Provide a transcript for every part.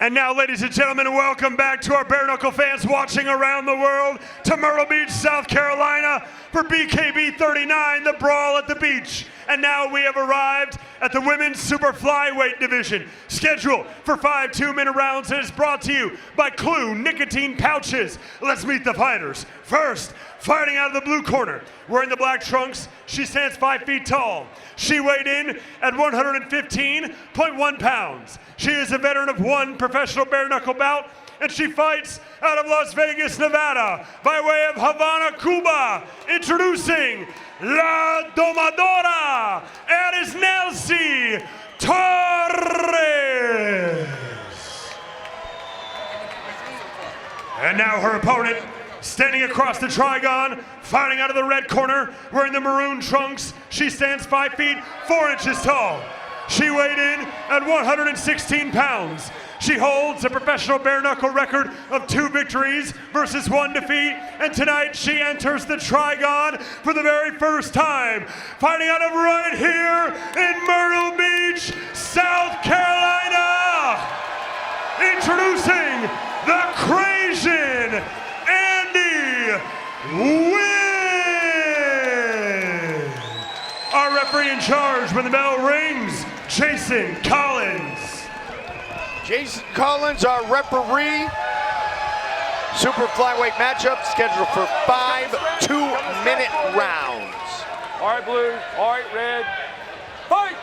And now, ladies and gentlemen, welcome back to our bare knuckle fans watching around the world to Myrtle Beach, South Carolina for BKB 39, the Brawl at the Beach. And now we have arrived at the women's super flyweight division, scheduled for 5 2-minute rounds, and is brought to you by Clue Nicotine Pouches. Let's meet the fighters. First, fighting out of the blue corner, wearing the black trunks, she stands 5 feet tall. She weighed in at 115.1 pounds. She is a veteran of 1 professional bare knuckle bout, and she fights out of Las Vegas, Nevada, by way of Havana, Cuba. Introducing La Domadora, Erisnelsy Torres. And now her opponent, standing across the Trigon, fighting out of the red corner, wearing the maroon trunks. She stands 5 feet 4 inches tall. She weighed in at 116 pounds. She holds a professional bare knuckle record of 2 victories versus 1 defeat, and tonight she enters the Trigon for the very first time, fighting out of right here in Myrtle Beach, South Carolina. Introducing the CrAsian, Nguyen. Our referee in charge when the bell rings, Jason Collins. Jason Collins, our referee. Super flyweight matchup scheduled for 5 2-minute rounds. All right, blue. All right, red. Fight!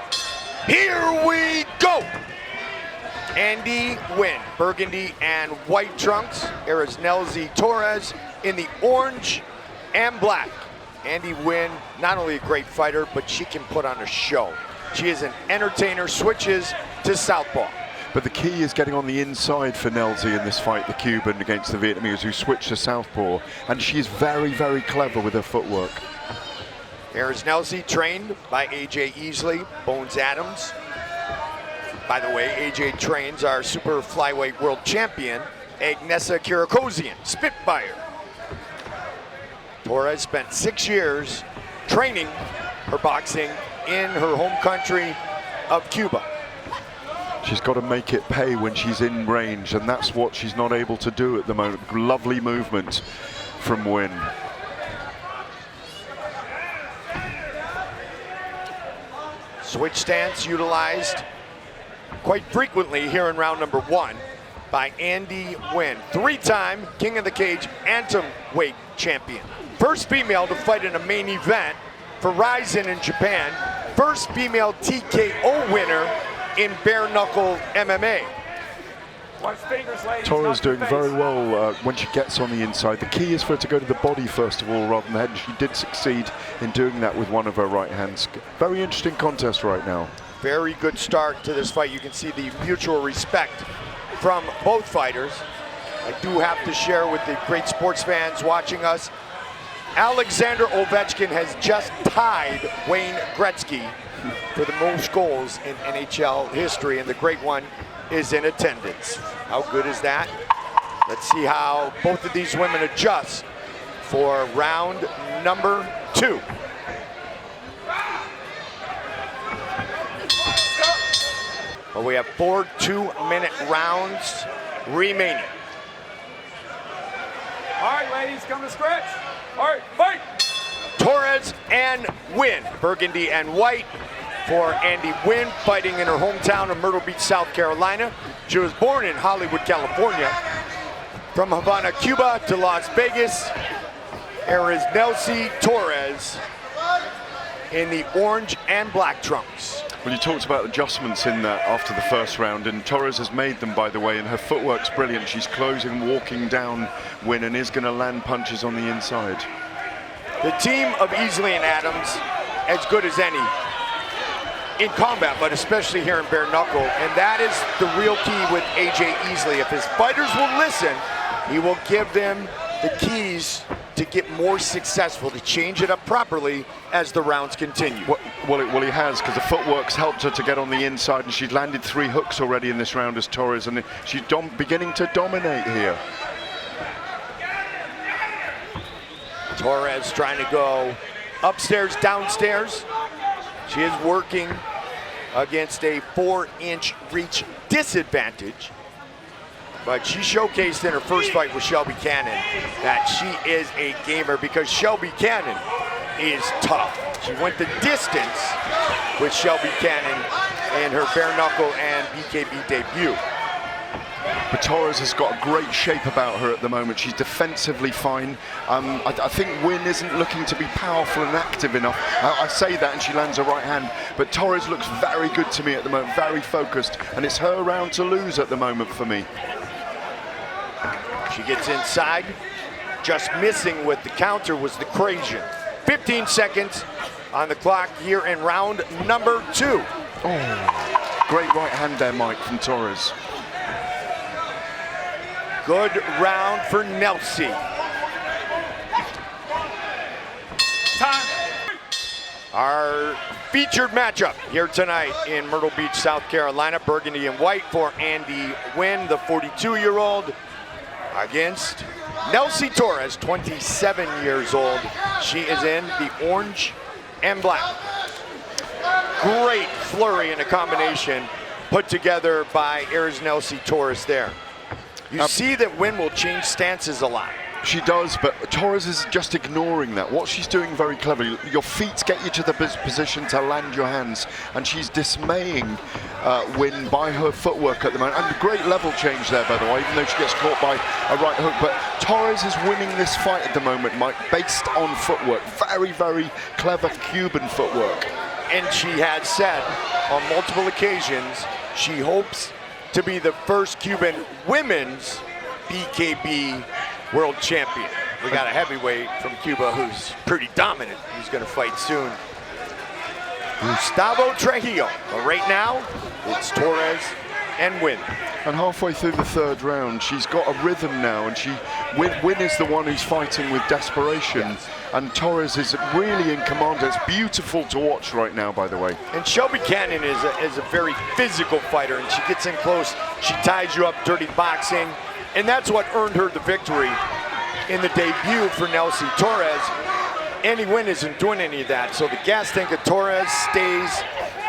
Here we go. Nguyen, burgundy and white trunks. Erisnelsy Torres in the orange and black. Nguyen, not only a great fighter, but she can put on a show. She is an entertainer, switches to southpaw. But the key is getting on the inside for Nelsy in this fight, the Cuban against the Vietnamese, who switched to southpaw. And she's very, very clever with her footwork. Erisnelsy, trained by AJ Easley, Bones Adams. By the way, AJ trains our super flyweight world champion, CrAsian, Spitfire. Torres spent 6 years training her boxing in her home country of Cuba. She's got to make it pay when she's in range, and that's what she's not able to do at the moment. Lovely movement from Nguyen. Switch stance utilized quite frequently here in round number 1 by Nguyen, 3-time King of the Cage Bantamweight champion. First female to fight in a main event for CrAsian in Japan. First female TKO winner in bare knuckle MMA. Torres doing very well when she gets on the inside. The key is for her to go to the body first of all rather than the head, and she did succeed in doing that with one of her right hands. Very interesting contest right now. Very good start to this fight. You can see the mutual respect from both fighters. I do have to share with the great sports fans watching us, Alexander Ovechkin has just tied Wayne Gretzky for the most goals in NHL history, and the great one is in attendance. How good is that? Let's see how both of these women adjust for round number 2. Well, we have 4 2-minute rounds remaining. All right, ladies, come to scratch. All right, fight! Torres and Nguyen, burgundy and white for Nguyen, fighting in her hometown of Myrtle Beach, South Carolina. She was born in Hollywood, California. From Havana, Cuba to Las Vegas, Erisnelsy Torres in the orange and black trunks. Well, you talked about adjustments in that after the first round, and Torres has made them, by the way, and her footwork's brilliant. She's closing, walking down Nguyen, and is going to land punches on the inside. The team of Easley and Adams, as good as any in combat, but especially here in bare knuckle, and that is the real key with AJ Easley. If his fighters will listen, he will give them the keys to get more successful, to change it up properly as the rounds continue. Well, he has, because the footwork's helped her to get on the inside, and she's landed 3 hooks already in this round as Torres, and she's beginning to dominate here. Torres trying to go upstairs, downstairs. She is working against a 4-inch reach disadvantage. But she showcased in her first fight with Shelby Cannon that she is a gamer, because Shelby Cannon is tough. She went the distance with Shelby Cannon in her bare knuckle and BKB debut. But Torres has got a great shape about her at the moment. She's defensively fine. I think Nguyen isn't looking to be powerful and active enough. I say that and she lands a right hand, but Torres looks very good to me at the moment, very focused, and it's her round to lose at the moment for me. She gets inside. Just missing with the counter was the CrAsian. 15 seconds on the clock here in round number 2. Oh, great right hand there, Mike, from Torres. Good round for Nelsy. Time. Our featured matchup here tonight in Myrtle Beach, South Carolina. Burgundy and white for Andy Nguyen, the 42-year-old, against Erisnelsy Torres, 27 years old. She is in the orange and black. Great flurry and a combination put together by Erisnelsy Torres there. You see that Nguyen will change stances a lot. She does, but Torres is just ignoring that. What she's doing very cleverly, your feet get you to the position to land your hands, and she's dismaying Nguyen by her footwork at the moment. And a great level change there, by the way, even though she gets caught by a right hook. But Torres is winning this fight at the moment, Mike, based on footwork. Very, very clever Cuban footwork. And she has said on multiple occasions she hopes to be the first Cuban women's BKB world champion. We got a heavyweight from Cuba who's pretty dominant, who's gonna fight soon. Gustavo Trujillo. But right now, it's Torres and Nguyen. And halfway through the third round, she's got a rhythm now, and Nguyen is the one who's fighting with desperation. Yes. And Torres is really in command. It's beautiful to watch right now, by the way. And Shelby Cannon is a very physical fighter, and she gets in close, she ties you up, dirty boxing, and that's what earned her the victory in the debut for Erisnelsy Torres. Andy Nguyen isn't doing any of that, so the gas tank of Torres stays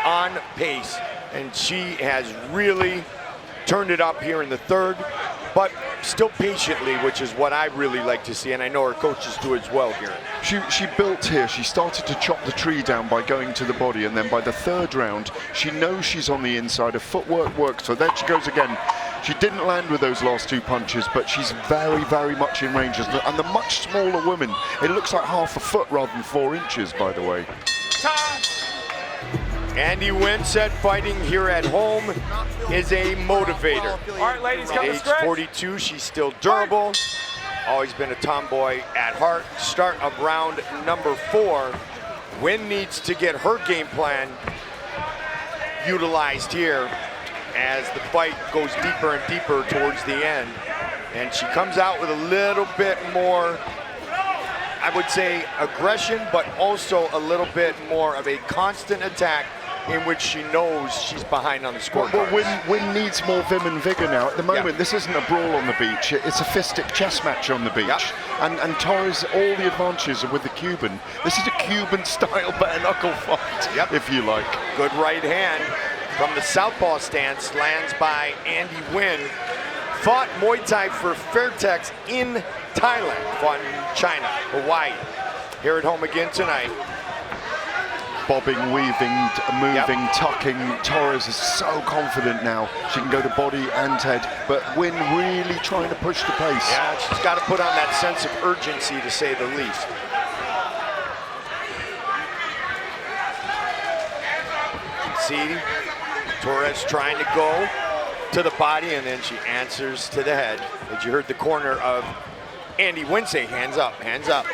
on pace, and she has really turned it up here in the third, but still patiently, which is what I really like to see, and I know our coaches do as well here. She built here. She started to chop the tree down by going to the body, and then by the third round, she knows she's on the inside. Her footwork works, so there she goes again. She didn't land with those last two punches, but she's very, very much in range. And the much smaller woman, it looks like half a foot rather than 4 inches, by the way. Time. Andy Nguyen said fighting here at home is a motivator. All right, ladies, come to Age stretch. 42, she's still durable. Always been a tomboy at heart. Start of round number 4. Nguyen needs to get her game plan utilized here as the fight goes deeper and deeper towards the end. And she comes out with a little bit more, I would say, aggression, but also a little bit more of a constant attack in which she knows she's behind on the scorecard. Well, Nguyen needs more vim and vigor now. At the moment, this isn't a brawl on the beach. It's a fistic chess match on the beach. Yep. And Torres, all the advantages are with the Cuban. This is a Cuban-style bare knuckle fight, if you like. Good right hand from the southpaw stance, lands by Andy Nguyen. Fought Muay Thai for Fairtex in Thailand, fought in China, Hawaii. Here at home again tonight. Bobbing, weaving, moving, tucking. Torres is so confident now. She can go to body and head, but Nguyen really trying to push the pace. Yeah, she's got to put on that sense of urgency, to say the least. See, Torres trying to go to the body, and then she answers to the head. As you heard the corner of Andy Nguyen say, hands up, hands up.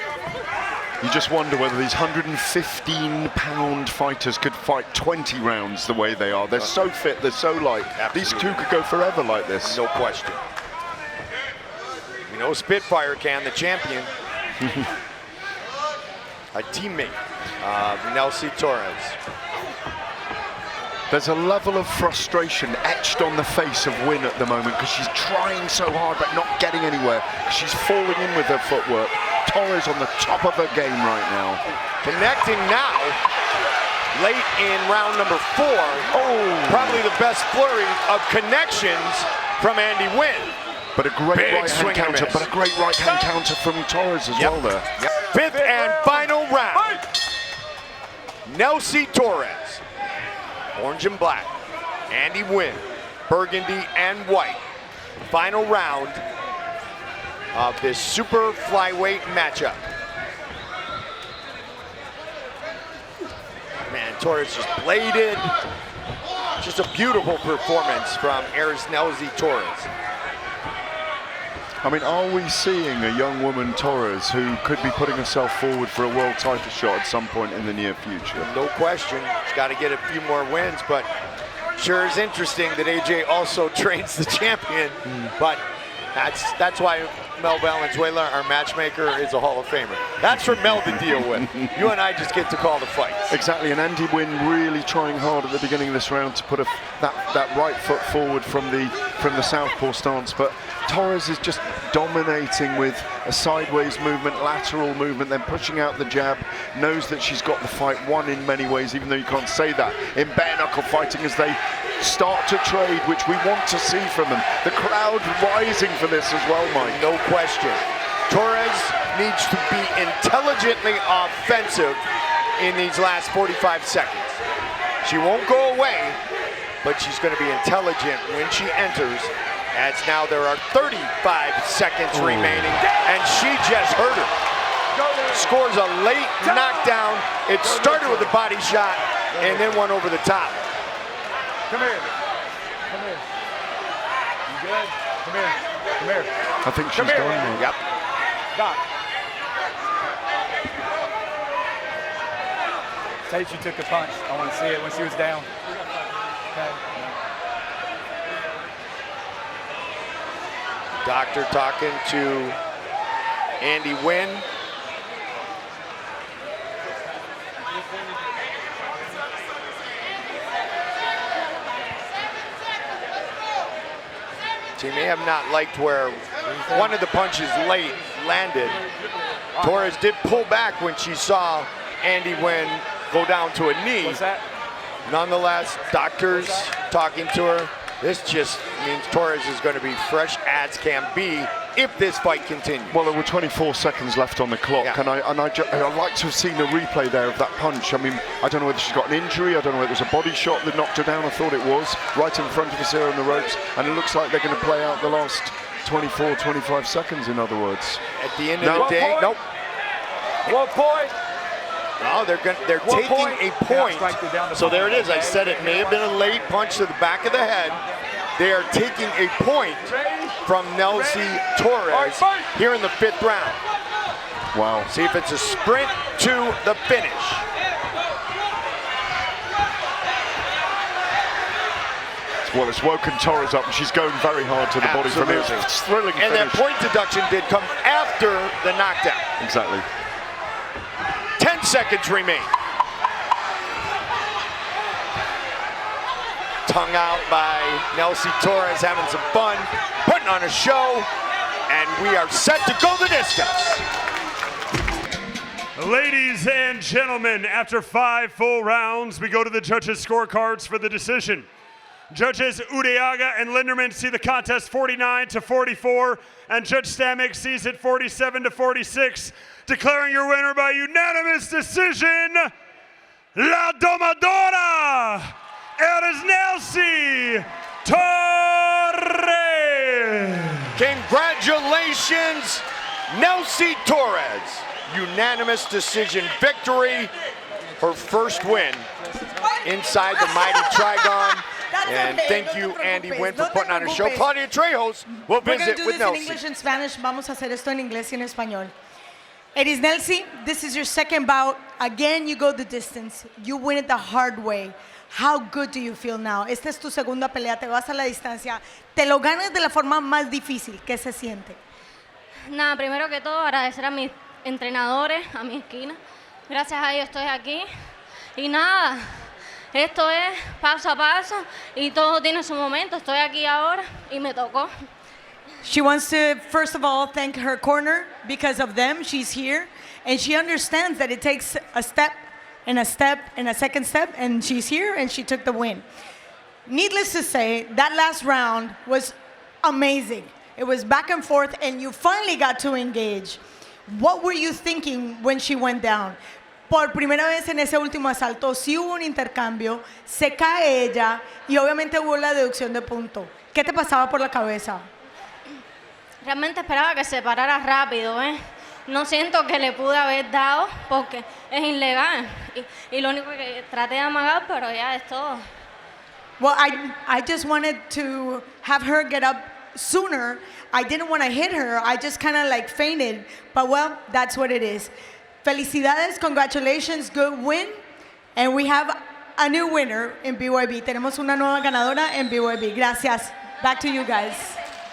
You just wonder whether these 115-pound fighters could fight 20 rounds the way they are. They're so fit, they're so light. Absolutely. These two could go forever like this. No question. You know Spitfire can, the champion. A teammate of Erisnelsy Torres. There's a level of frustration etched on the face of Nguyen at the moment because she's trying so hard but not getting anywhere. She's falling in with her footwork. Torres on the top of her game right now. Connecting now, late in round number 4. Oh, probably the best flurry of connections from Andy Nguyen. But a great Big right-hand swing and counter, miss. but a great right-hand counter from Torres as well there. Yep. Fifth and final round. Erisnelsy Torres, orange and black. Andy Nguyen, burgundy and white. Final round of this super flyweight matchup. Man, Torres just bladed. Just a beautiful performance from Erisnelsy Torres. I mean, are we seeing a young woman, Torres, who could be putting herself forward for a world title shot at some point in the near future? No question. She's got to get a few more wins, but sure is interesting that AJ also trains the champion. But that's why Mel Valenzuela, our matchmaker, is a Hall of Famer. That's for Mel to deal with. You and I just get to call the fights. Exactly, and Andy Nguyen really trying hard at the beginning of this round to put that right foot forward from the southpaw stance, but Torres is just dominating with a sideways movement, lateral movement, then pushing out the jab, knows that she's got the fight won in many ways, even though you can't say that in bare knuckle fighting as they start to trade, which we want to see from them. The crowd rising for this as well, Mike. No question. Torres needs to be intelligently offensive in these last 45 seconds. She won't go away, but she's going to be intelligent when she enters. As now there are 35 seconds remaining, and she just hurt her. Scores a late knockdown. It started with a body shot, and then one over the top. Come here. Come here. You good? Come here. Come here. I think she's Come here, done, man. Mike. Yep. Stop. Say she took a punch. I want to see it when she was down. Okay. Doctor talking to Andy Nguyen. She may have not liked where one of the punches late landed. Torres did pull back when she saw Andy Nguyen go down to a knee. What's that? Nonetheless, doctors talking to her. This just means Torres is going to be fresh as can be if this fight continues. Well, there were 24 seconds left on the clock, Yeah. and I'd like to have seen a replay there of that punch. I mean, I don't know whether she's got an injury, I don't know whether it was a body shot that knocked her down. I thought it was, right in front of us here on the ropes, and it looks like they're going to play out the last 24, 25 seconds, in other words. At the end of the day, nope. 1 point. No, they're taking point. a point. Yeah, strike it down the So there it is. I okay. said it may have been a late punch to the back of the head. They are taking a point from Erisnelsy Torres here in the 5th round. Wow. See if it's a sprint to the finish. Well, it's woken Torres up, and she's going very hard to the body from here. Absolutely. It's a thrilling And finish. that point deduction did come after the knockdown. Exactly. 10 seconds remain. Tongue out by Erisnelsy Torres, having some fun, putting on a show, and we are set to go the distance. Ladies and gentlemen, after 5 full rounds, we go to the judges' scorecards for the decision. Judges Udeaga and Linderman see the contest 49-44, and Judge Stamek sees it 47-46, declaring your winner by unanimous decision, La Domadora, Erisnelsy Torres. Congratulations, Erisnelsy Torres. Unanimous decision victory. Her first win inside the mighty Trigon. And thank you, Andy Nguyen, for putting on a show. Claudia Trejos will We're going visit to do with this in Erisnelsy. English and Spanish. Vamos a hacer esto en inglés y en español. Erisnelsy, this is your second bout. Again, you go the distance. You win it the hard way. How good do you feel now? Esta es tu segunda pelea. Te vas a la distancia. Te lo ganas de la forma más difícil. ¿Qué se siente? Nada, primero que todo agradecer a mis entrenadores, a mi esquina. Gracias a ellos estoy aquí. Y nada, esto es paso a paso y todo tiene su momento. Estoy aquí ahora y me tocó. She wants to, first of all, thank her corner. Because of them, she's here. And she understands that it takes a step and a step and a second step. And she's here and she took the win. Needless to say, that last round was amazing. It was back and forth, and you finally got to engage. What were you thinking when she went down? Por primera vez en ese último asalto, sí hubo un intercambio, se cae ella y obviamente hubo la deducción de punto. ¿Qué te pasaba por la cabeza? Realmente esperaba que se parara rápido, ¿eh? No siento que le pude haber dado porque es ilegal. Y lo único que traté de amagar, pero ya es todo. Well, I just wanted to have her get up sooner. I didn't want to hit her. I just kind of like fainted. But well, that's what it is. Felicidades, congratulations, good win. And we have a new winner in BYB. Tenemos una nueva ganadora en BYB. Gracias. Back to you guys.